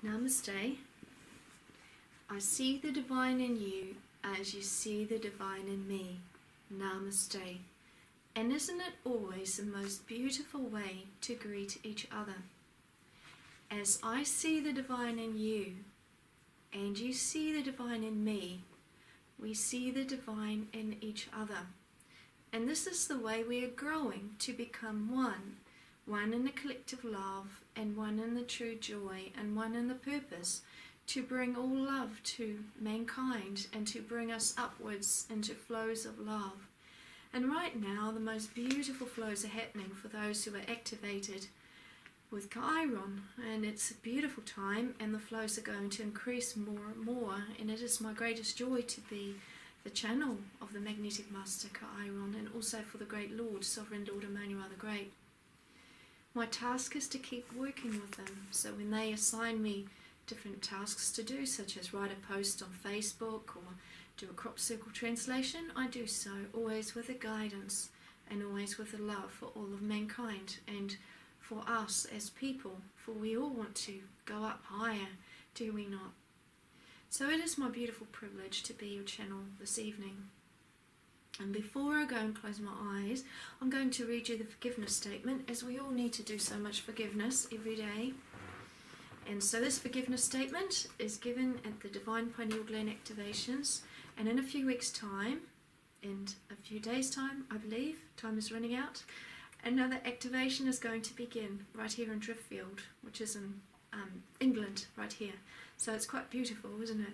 Namaste. I see the divine in you as you see the divine in me. Namaste. And isn't it always the most beautiful way to greet each other? As I see the divine in you and you see the divine in me, we see the divine in each other. And this is the way we are growing to become one in the collective love and one in the true joy and one in the purpose to bring all love to mankind and to bring us upwards into flows of love. And right now the most beautiful flows are happening for those who are activated with Chiron, and it's a beautiful time, and the flows are going to increase more and more, and it is my greatest joy to be the channel of the magnetic master Chiron, and also for the great Lord, Sovereign Lord Emmanuel the Great. My task is to keep working with them, so when they assign me different tasks to do, such as write a post on Facebook or do a crop circle translation, I do so always with a guidance and always with a love for all of mankind and for us as people, for we all want to go up higher, do we not? So it is my beautiful privilege to be your channel this evening. And before I go and close my eyes, I'm going to read you the forgiveness statement, as we all need to do so much forgiveness every day. And so this forgiveness statement is given at the Divine Pineal Gland Activations, and in a few weeks' time, in a few days' time, I believe, time is running out, another activation is going to begin right here in Driftfield, which is in England, right here. So it's quite beautiful, isn't it?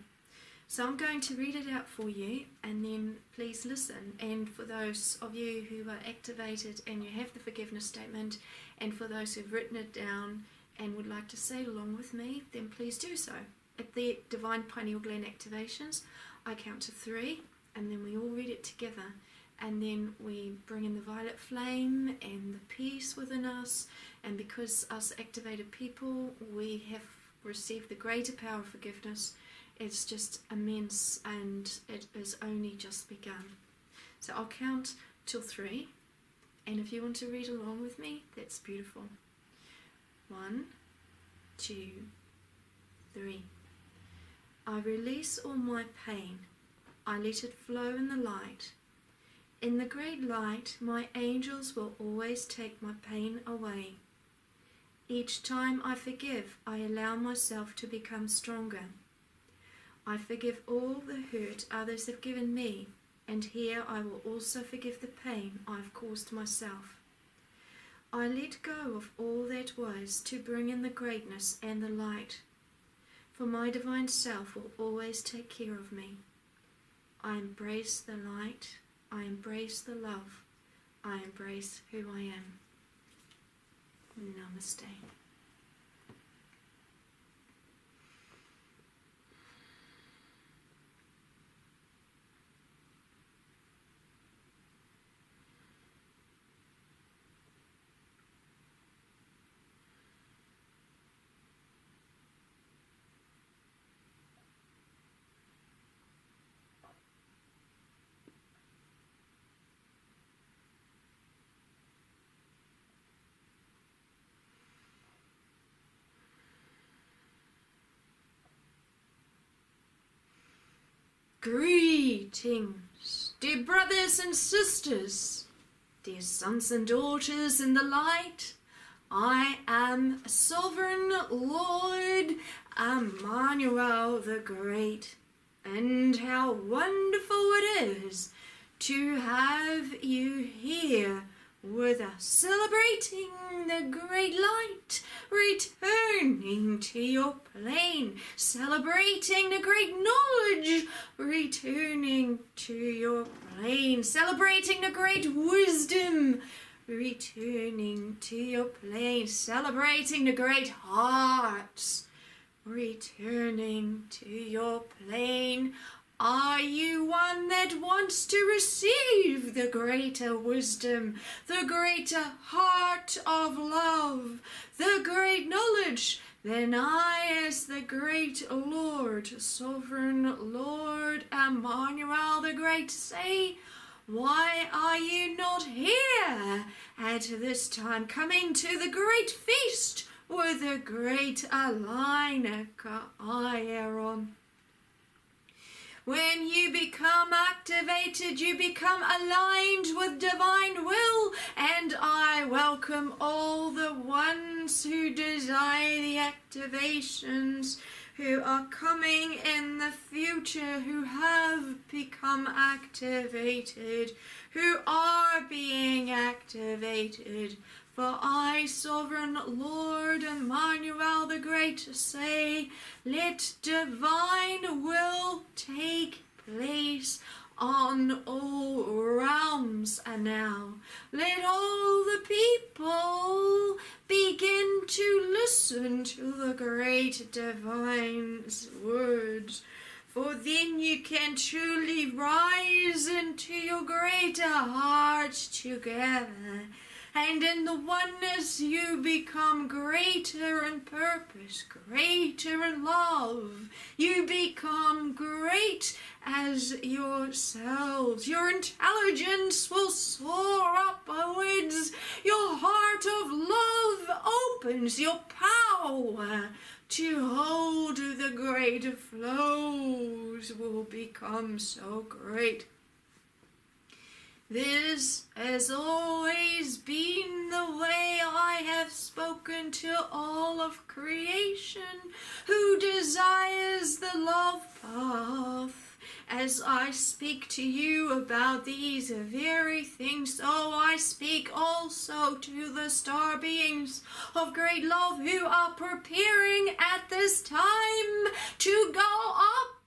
So I'm going to read it out for you, and then please listen. And for those of you who are activated and you have the forgiveness statement, and for those who've written it down and would like to say it along with me, then please do so. At the Divine Pineal Gland Activations, I count to 3, and then we all read it together. And then we bring in the violet flame and the peace within us. And because us activated people, we have received the greater power of forgiveness. It's just immense, and it is only just begun. So I'll count till 3. And if you want to read along with me, that's beautiful. 1, 2, 3. I release all my pain. I let it flow in the light. In the great light, my angels will always take my pain away. Each time I forgive, I allow myself to become stronger. I forgive all the hurt others have given me, and here I will also forgive the pain I've caused myself. I let go of all that was to bring in the greatness and the light, for my divine self will always take care of me. I embrace the light. I embrace the love. I embrace who I am. Namaste. Greetings, dear brothers and sisters, dear sons and daughters in the light. I am Sovereign Lord Emmanuel the Great, and how wonderful it is to have you here with us, celebrating the great light, returning to your plane, celebrating the great knowledge, returning to your plane, celebrating the great wisdom, returning to your plane, celebrating the great hearts, returning to your plane. Are you one that wants to receive the greater wisdom, the greater heart of love, the great knowledge? Then I, as the great Lord, Sovereign Lord Emmanuel the Great, say, why are you not here at this time, coming to the great feast with a great iron. When you become activated, you become aligned with divine will, and I welcome all the ones who desire the activations, who are coming in the future, who have become activated, who are being activated. For I, sovereign Lord Emmanuel the Great, say, let divine will take place on all realms and now. Let all the people begin to listen to the great divine's words. For then you can truly rise into your greater heart together. And in the oneness you become greater in purpose, greater in love. You become great as yourselves. Your intelligence will soar upwards. Your heart of love opens. Your power to hold the great flows will become so great. This has always been the way I have spoken to all of creation who desires the love path. As I speak to you about these very things, so I speak also to the star beings of great love who are preparing at this time to go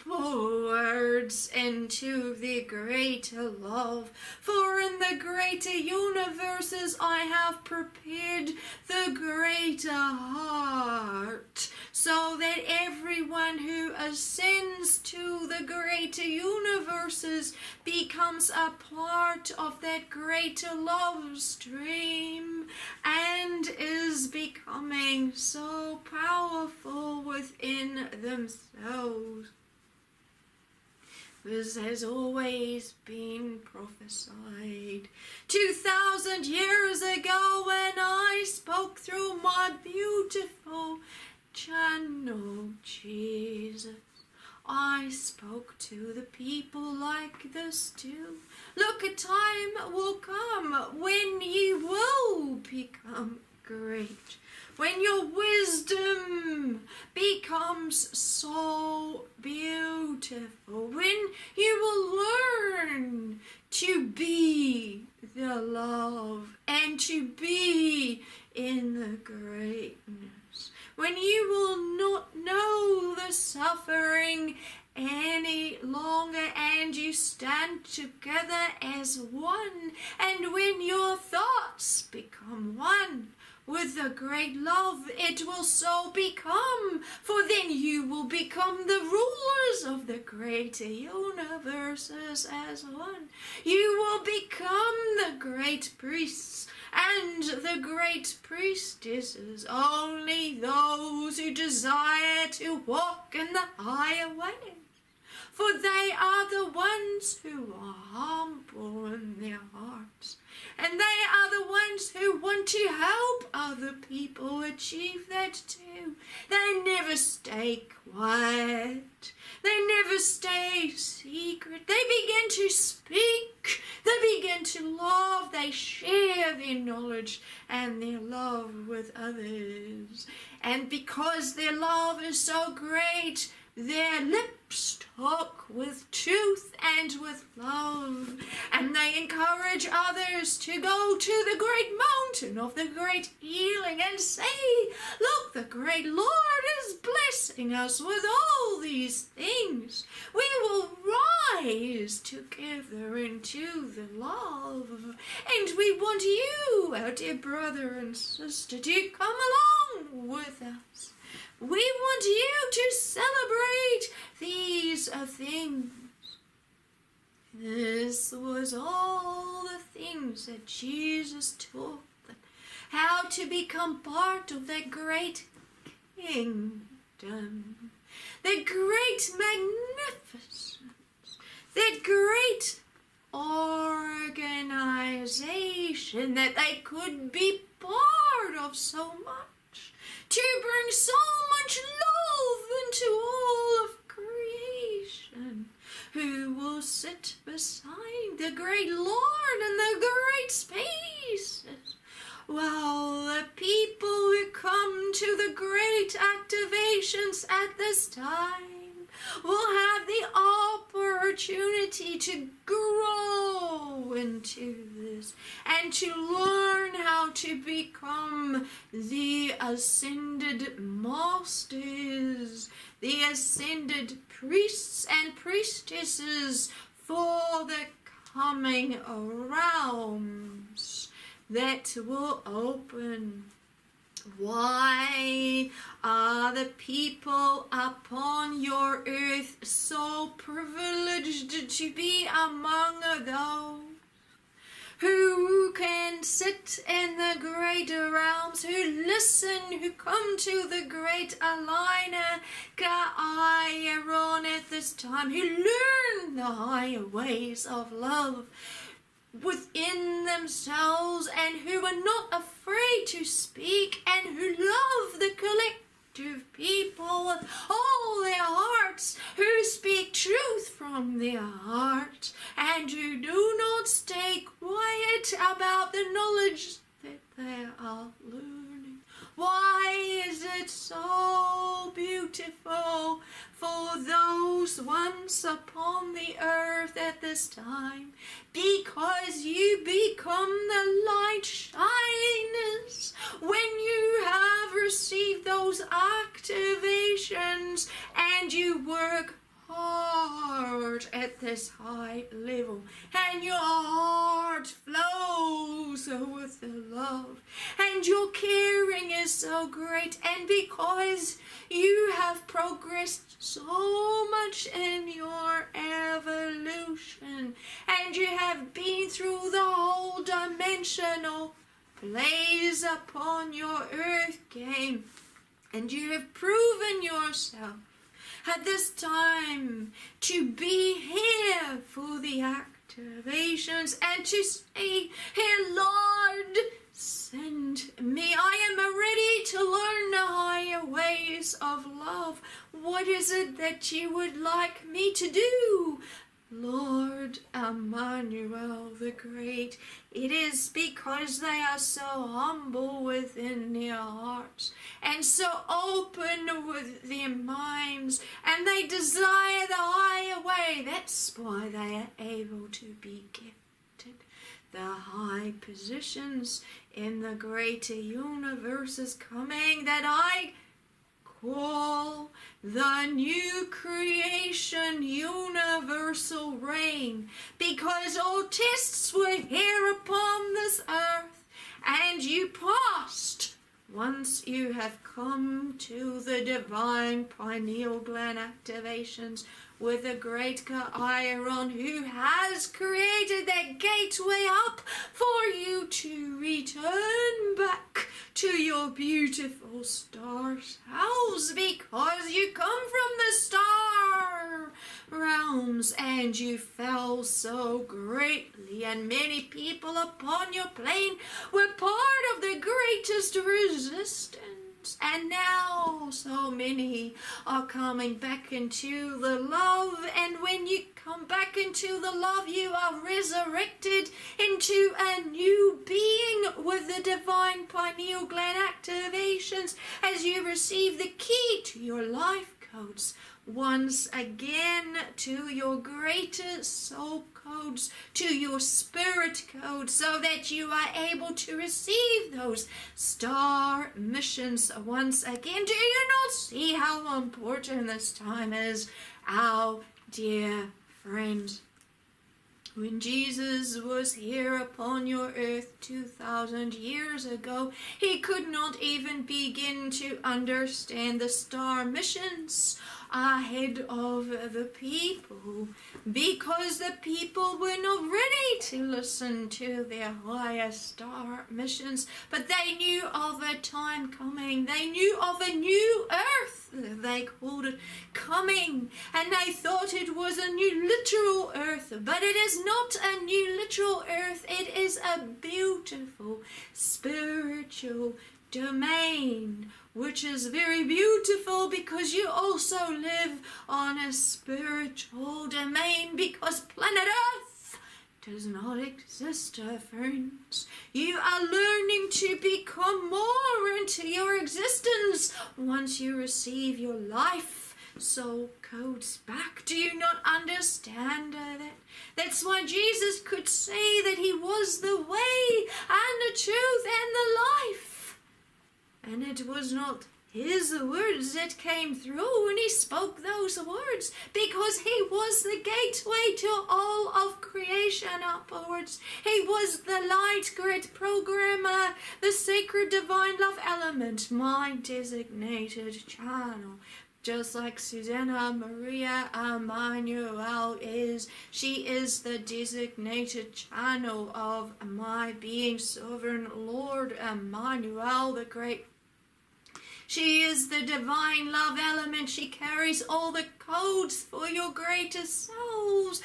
upwards into the greater love. For in the greater universes I have prepared the greater heart, so that everyone who ascends to the greater universes becomes a part of that greater love stream and is becoming so powerful within themselves. This has always been prophesied 2,000 years ago when I spoke through my beautiful channel, Jesus. I spoke to the people like this too. Look, a time will come when you will become great, when your wisdom becomes so beautiful, when you will learn to be the love and to be in the greatness, when you will not know the suffering any longer, and you stand together as one, and when your thoughts become one with the great love, it will so become, for then you will become the rulers of the greater universes as one. You will become the great priests and the great priestesses, only those who desire to walk in the higher way. For they are the ones who are humble in their hearts, and they are the ones who want to help other people achieve that too. They never stay quiet. They never stay secret. They begin to speak. They begin to love. They share their knowledge and their love with others. And because their love is so great, their lips talk with truth and with love, and they encourage others to go to the great mountain of the great healing and say, look, the great Lord is blessing us with all these things. We will rise together into the love, and we want you, our dear brother and sister, to come along with us. We want you to celebrate these things. This was all the things that Jesus taught them, how to become part of that great kingdom, that great magnificence, that great organization that they could be part of so much, to bring so much love into all of creation, who will sit beside the great Lord in the great spaces, while the people who come to the great activations at this time will have the opportunity to grow into this and to learn how to become the ascended masters, the ascended priests and priestesses for the coming realms that will open. Why are the people upon your earth so privileged to be among those who can sit in the greater realms, who listen, who come to the great Alina Kairon at this time, who learn the higher ways of love within themselves, and who are not afraid to speak, and who love the collective people with all their hearts, who speak truth from their heart, and who do not stay quiet about the knowledge that they are learning. Why is it so beautiful for those once upon the earth at this time? Because you become the light shiners when you have received those activations, and you work hard at this high level, and your heart flows with the love, and your caring is so great, and because you have progressed so much in your evolution, and you have been through the whole dimensional plays upon your earth game, and you have proven yourself at this time to be here for the activations, and to say, "Here, Lord, send me. I am ready to learn the higher ways of love. What is it that you would like me to do, Lord Emmanuel the Great?" It is because they are so humble within their hearts and so open with their minds, and they desire the higher way. That's why they are able to be gifted the high positions in the greater universes coming, that I call the new creation universal reign, because all tests were here upon this earth, and you passed once you have come to the divine pineal gland activations with the great Chiron, who has created that gateway up for you to return back to your beautiful star selves, because you come from the star realms and you fell so greatly, and many people upon your plane were part of the greatest resistance. And now so many are coming back into the love, and when you come back into the love, you are resurrected into a new being with the divine pineal gland activations as you receive the key to your life codes once again, to your greater soul codes, to your spirit codes, so that you are able to receive those star missions once again. Do you not see how important this time is, our dear friends? When Jesus was here upon your earth 2,000 years ago, he could not even begin to understand the star missions ahead of the people, because the people were not ready to listen to their higher star missions. But they knew of a time coming. They knew of a new earth, they called it, coming, and they thought it was a new literal earth. But it is not a new literal earth. It is a beautiful spiritual domain which is very beautiful because you also live on a spiritual domain, because planet Earth does not exist, friends. You are learning to become more into your existence once you receive your life soul codes back. Do you not understand that? That's why Jesus could say that he was the way and the truth and the life. And it was not his words that came through when he spoke those words, because he was the gateway to all of creation upwards. He was the light grid programmer, the sacred divine love element, my designated channel. Just like Suzanna Maria Emmanuel is, she is the designated channel of my being, sovereign Lord Emmanuel the Great. She is the divine love element. She carries all the codes for your greatest souls.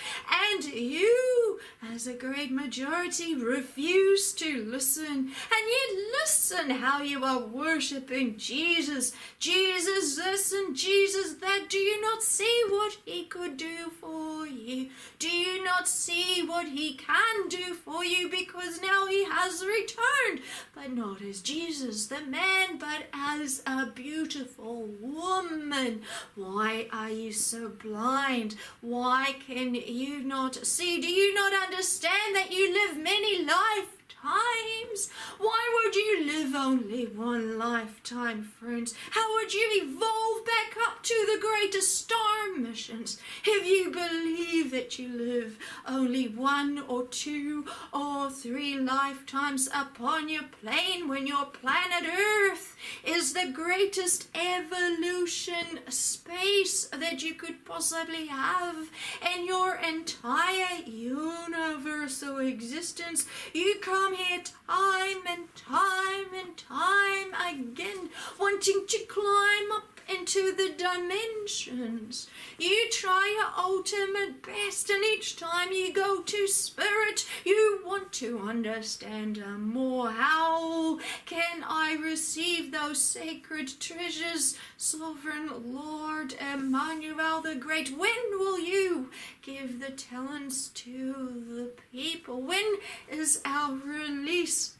And you, as a great majority, refuse to listen. And yet listen how you are worshipping Jesus. Jesus this and Jesus that. Do you not see what he could do for you? Do you not see what he can do for you? Because now he has returned. But not as Jesus the man, but as a beautiful woman. Why are you so blind? Why can you not see? Do you not understand that you live many lifetimes? Why would you live only one lifetime, friends? How would you evolve back up to the greatest star missions if you believe that you live only 1 or 2 or 3 lifetimes upon your plane, when your planet Earth is the greatest evolution space that you could possibly have in your entire universal existence? You come here time and time and time again, wanting to climb up into the dimensions. You try your ultimate best, and each time you go to spirit, you want to understand more. How can I receive those sacred treasures, sovereign Lord Emmanuel the Great? When will you give the talents to the people? When is our release?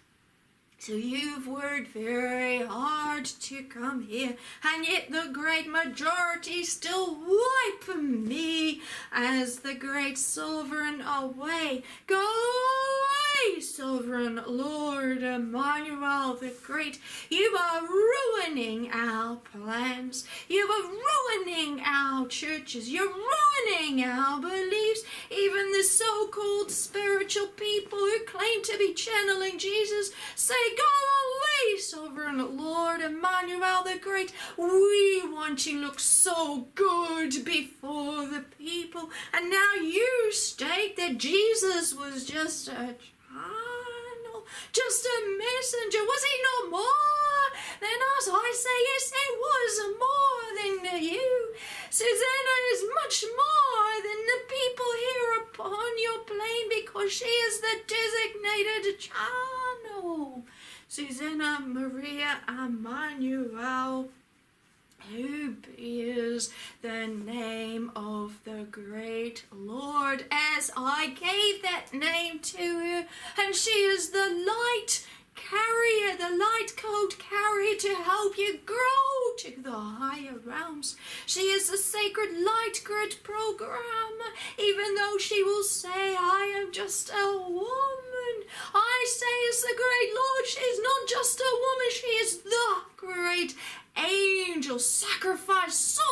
So you've worked very hard to come here, and yet the great majority still wipe me as the great sovereign away. Go away, sovereign Lord Emmanuel the Great. You are ruining our plans. You are ruining our churches. You're ruining our beliefs. Even the so-called spiritual people who claim to be channeling Jesus say, go away, sovereign Lord Emmanuel the Great. We want to look so good before the people. And now you state that Jesus was just a channel, just a messenger. Was he no more than us? I say yes, he was more than you. Susanna is much more than the people here upon your plane, because she is the designated channel. Susanna Maria Emmanuel, who bears the name of the great Lord, as I gave that name to her, and she is the light carrier, the light code carrier to help you grow to the higher realms. She is a sacred light grid programmer, even though she will say, I am just a woman. I say as the great Lord, she's not just a woman, she is the great angel, sacrificed so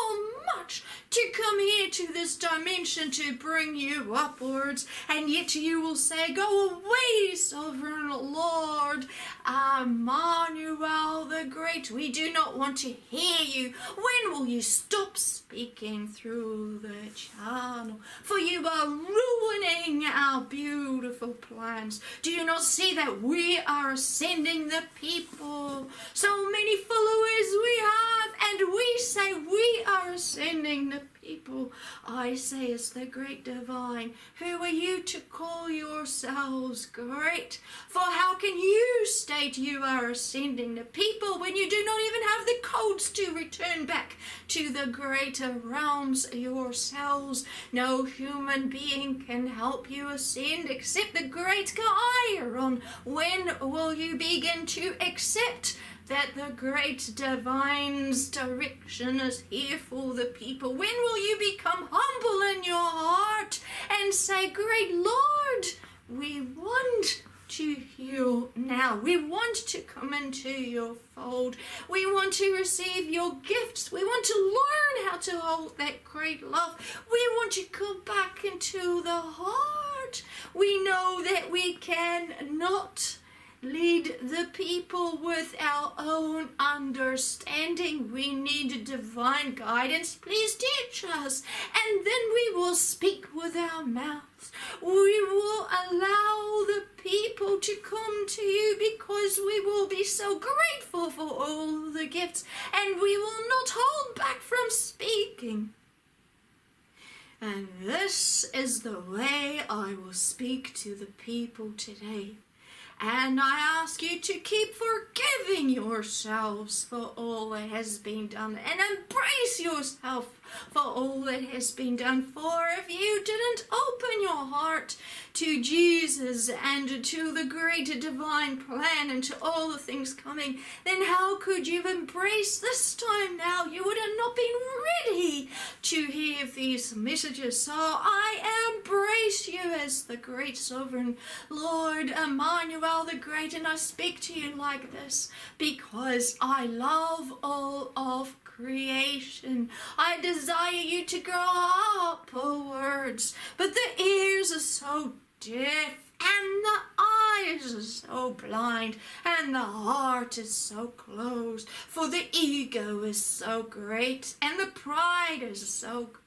much to come here to this dimension to bring you upwards, and yet you will say, go away, sovereign Lord Emmanuel the Great. We do not want to hear you. When will you stop speaking through the channel? For you are ruining our beautiful plans. Do you not see that we are sending the people? So many followers we have, and we say we are ascending the people. I say it's the great divine. Who are you to call yourselves great? For how can you state you are ascending the people when you do not even have the codes to return back to the greater realms yourselves? No human being can help you ascend except the great Chiron. When will you begin to accept that the great divine's direction is here for the people? When will you become humble in your heart and say, great Lord, we want to heal now. We want to come into your fold. We want to receive your gifts. We want to learn how to hold that great love. We want to go back into the heart. We know that we cannot lead the people with our own understanding. We need divine guidance. Please teach us. And then we will speak with our mouths. We will allow the people to come to you because we will be so grateful for all the gifts, and we will not hold back from speaking. And this is the way I will speak to the people today. And I ask you to keep forgiving yourselves for all that has been done, and embrace yourself for all that has been done. For if you didn't open your heart to Jesus and to the great divine plan and to all the things coming, then how could you embrace this time now? You would have not been ready to hear these messages. So I embrace you as the great sovereign Lord Emmanuel the Great, and I speak to you like this because I love all of creation. I desire you to grow up, words, but the ears are so deaf, and the eyes are so blind, and the heart is so closed, for the ego is so great, and the pride is so great.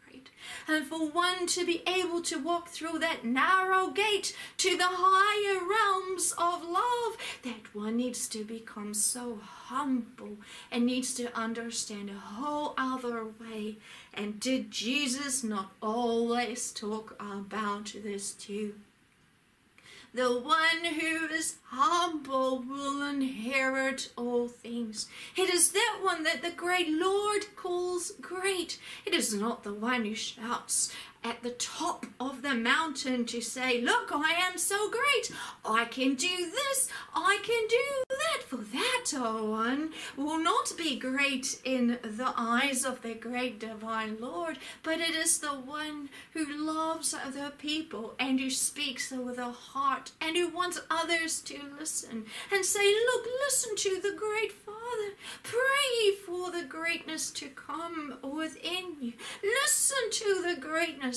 And for one to be able to walk through that narrow gate to the higher realms of love, that one needs to become so humble and needs to understand a whole other way. And did Jesus not always talk about this too? The one who is humble will inherit all things. It is that one that the great Lord calls great. It is not the one who shouts at the top of the mountain to say, look, I am so great. I can do this. I can do that. For that one will not be great in the eyes of the great divine Lord, but it is the one who loves the people and who speaks with a heart and who wants others to listen and say, look, listen to the great Father. Pray for the greatness to come within you. Listen to the greatness.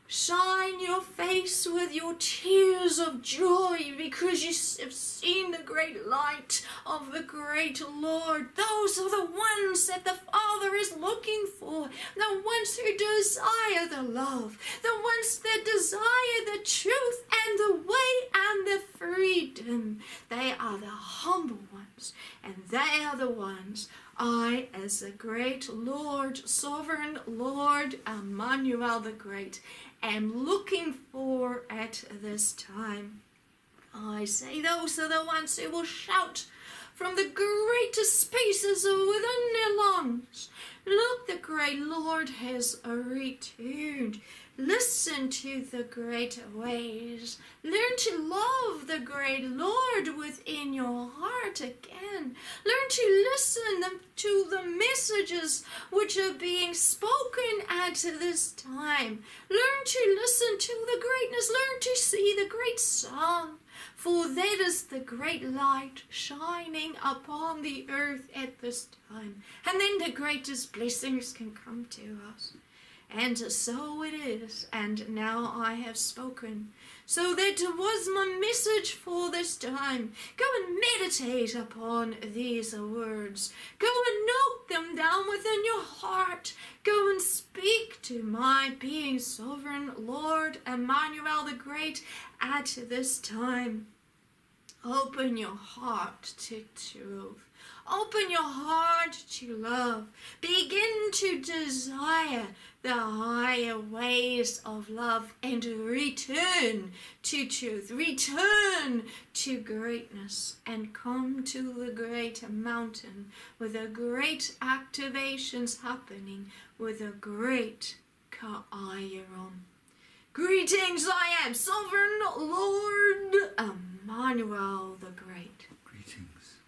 Shine your face with your tears of joy because you have seen the great light of the great Lord. Those are the ones that the Father is looking for, the ones who desire the love, the ones that desire the truth and the way and the freedom. They are the humble ones, and they are the ones I, as the great Lord, sovereign Lord Emmanuel the Great, am looking for at this time. I say those are the ones who will shout from the greatest spaces within their lungs, look, the great Lord has returned. Listen to the great ways. Learn to love the great Lord within your heart again. Learn to listen to the messages which are being spoken at this time. Learn to listen to the greatness. Learn to see the great sun. For that is the great light shining upon the earth at this time. And then the greatest blessings can come to us. And so it is, and now I have spoken. So that was my message for this time. Go and meditate upon these words. Go and note them down within your heart. Go and speak to my being sovereign Lord Emmanuel the Great at this time. Open your heart to truth. Open your heart to love. Begin to desire the higher ways of love and return to truth. Return to greatness and come to the great mountain with the great activations happening with a great Ka'ayaron. Greetings, I am Sovereign Lord Emmanuel the Great. Greetings.